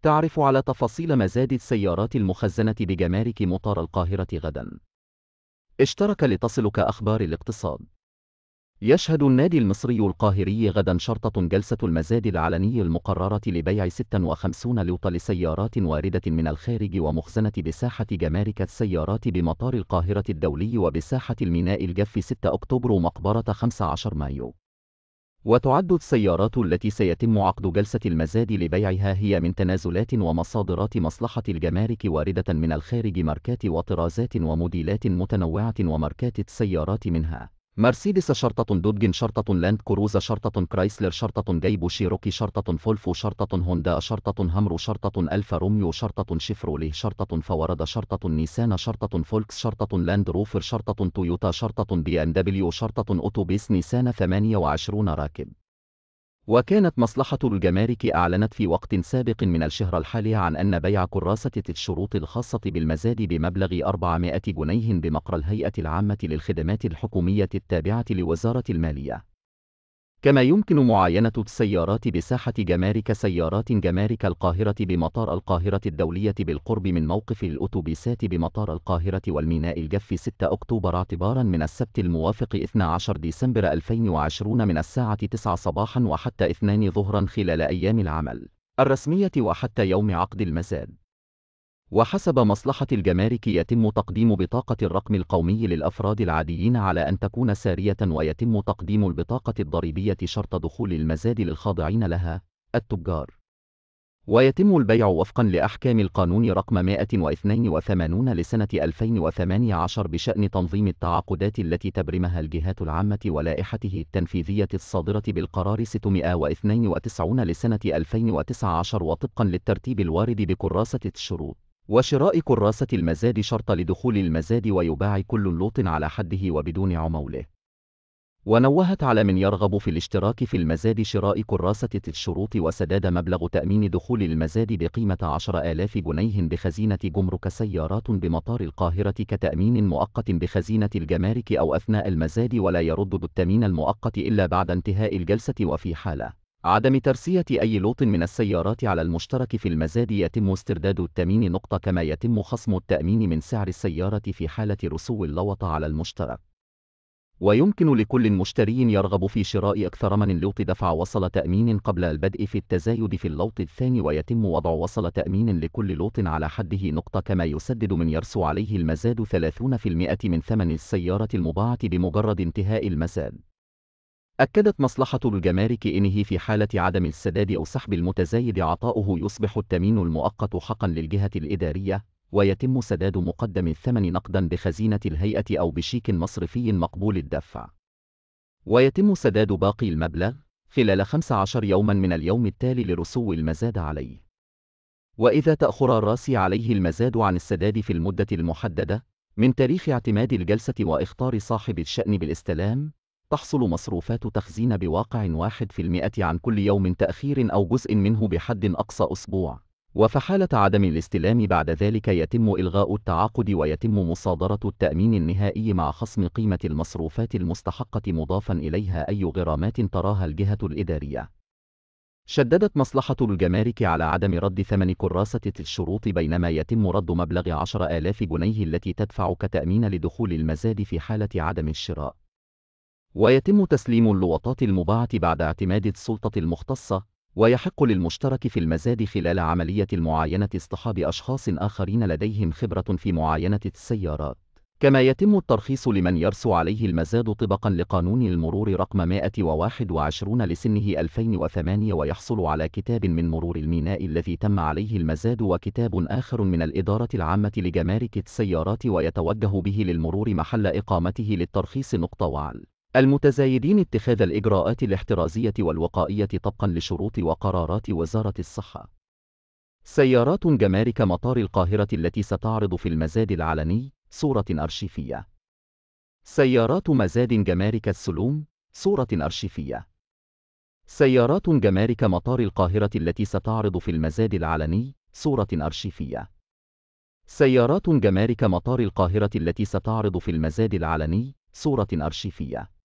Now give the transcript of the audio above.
تعرف على تفاصيل مزاد السيارات المخزنة بجمارك مطار القاهرة غدا. اشترك لتصلك أخبار الاقتصاد. يشهد النادي المصري القاهري غدا شرطة جلسة المزاد العلني المقررة لبيع 56 لوط لسيارات واردة من الخارج ومخزنة بساحة جمارك السيارات بمطار القاهرة الدولي وبساحة الميناء الجاف 6 أكتوبر ومقبرة 15 مايو. وتعد السيارات التي سيتم عقد جلسة المزاد لبيعها هي من تنازلات ومصادرات مصلحة الجمارك واردة من الخارج ماركات وطرازات وموديلات متنوعة وماركات السيارات منها مرسيدس شرطة دوج شرطة لاند كروز شرطة كرايسلر شرطة جيب شيروكي شرطة فولفو شرطة هوندا شرطة همرو شرطة ألفا روميو شرطة شيفروليه شرطة فورد شرطة نيسان شرطة فولكس شرطة لاند روفر شرطة تويوتا شرطة بي ام دبليو شرطة أوتوبيس نيسان 28 راكب. وكانت مصلحة الجمارك أعلنت في وقت سابق من الشهر الحالي عن أن بيع كراسة الشروط الخاصة بالمزاد بمبلغ 400 جنيه بمقر الهيئة العامة للخدمات الحكومية التابعة لوزارة المالية. كما يمكن معاينة السيارات بساحة جمارك سيارات جمارك القاهرة بمطار القاهرة الدولية بالقرب من موقف الأتوبيسات بمطار القاهرة والميناء الجاف 6 أكتوبر اعتبارا من السبت الموافق 12 ديسمبر 2020 من الساعة 9 صباحا وحتى 2 ظهرا خلال أيام العمل الرسمية وحتى يوم عقد المزاد. وحسب مصلحة الجمارك يتم تقديم بطاقة الرقم القومي للأفراد العاديين على أن تكون سارية ويتم تقديم البطاقة الضريبية شرط دخول المزاد للخاضعين لها التجار. ويتم البيع وفقا لأحكام القانون رقم 182 لسنة 2018 بشأن تنظيم التعاقدات التي تبرمها الجهات العامة ولائحته التنفيذية الصادرة بالقرار 692 لسنة 2019 وطبقا للترتيب الوارد بكراسة الشروط. وشراء كراسة المزاد شرط لدخول المزاد ويباع كل لوط على حده وبدون عمولة. ونوهت على من يرغب في الاشتراك في المزاد شراء كراسة الشروط وسداد مبلغ تأمين دخول المزاد بقيمة 10,000 جنيه بخزينة جمرك سيارات بمطار القاهرة كتأمين مؤقت بخزينة الجمارك أو أثناء المزاد ولا يرد التأمين المؤقت إلا بعد انتهاء الجلسة وفي حالة عدم ترسية أي لوط من السيارات على المشترك في المزاد يتم استرداد التأمين كما يتم خصم التأمين من سعر السيارة في حالة رسو اللوط على المشترك. ويمكن لكل مشتري يرغب في شراء أكثر من لوط دفع وصل تأمين قبل البدء في التزايد في اللوط الثاني ويتم وضع وصل تأمين لكل لوط على حده كما يسدد من يرسو عليه المزاد 30% من ثمن السيارة المباعة بمجرد انتهاء المزاد. أكدت مصلحة الجمارك إنه في حالة عدم السداد أو سحب المتزايد عطاؤه يصبح التأمين المؤقت حقا للجهة الإدارية ويتم سداد مقدم الثمن نقدا بخزينة الهيئة أو بشيك مصرفي مقبول الدفع. ويتم سداد باقي المبلغ خلال 15 يوما من اليوم التالي لرسو المزاد عليه. وإذا تأخر الراسي عليه المزاد عن السداد في المدة المحددة من تاريخ اعتماد الجلسة وإخطار صاحب الشأن بالاستلام تحصل مصروفات تخزين بواقع 1% عن كل يوم تأخير أو جزء منه بحد أقصى أسبوع. وفي حالة عدم الاستلام بعد ذلك يتم إلغاء التعاقد ويتم مصادرة التأمين النهائي مع خصم قيمة المصروفات المستحقة مضافا إليها أي غرامات تراها الجهة الإدارية. شددت مصلحة الجمارك على عدم رد ثمن كراسة الشروط بينما يتم رد مبلغ 10,000 جنيه التي تدفع كتأمين لدخول المزاد في حالة عدم الشراء. ويتم تسليم اللوطات المباعة بعد اعتماد السلطة المختصة. ويحق للمشترك في المزاد خلال عملية المعاينة اصطحاب أشخاص آخرين لديهم خبرة في معاينة السيارات. كما يتم الترخيص لمن يرسو عليه المزاد طبقا لقانون المرور رقم 121 لسنه 2008 ويحصل على كتاب من مرور الميناء الذي تم عليه المزاد وكتاب آخر من الإدارة العامة لجمارك السيارات ويتوجه به للمرور محل إقامته للترخيص وعلى المتزايدين اتخاذ الإجراءات الاحترازية والوقائية طبقا لشروط وقرارات وزارة الصحة. سيارات جمارك مطار القاهرة التي ستعرض في المزاد العلني صورة أرشيفية. سيارات مزاد جمارك السلوم صورة أرشيفية. سيارات جمارك مطار القاهرة التي ستعرض في المزاد العلني صورة أرشيفية. سيارات جمارك مطار القاهرة التي ستعرض في المزاد العلني صورة أرشيفية.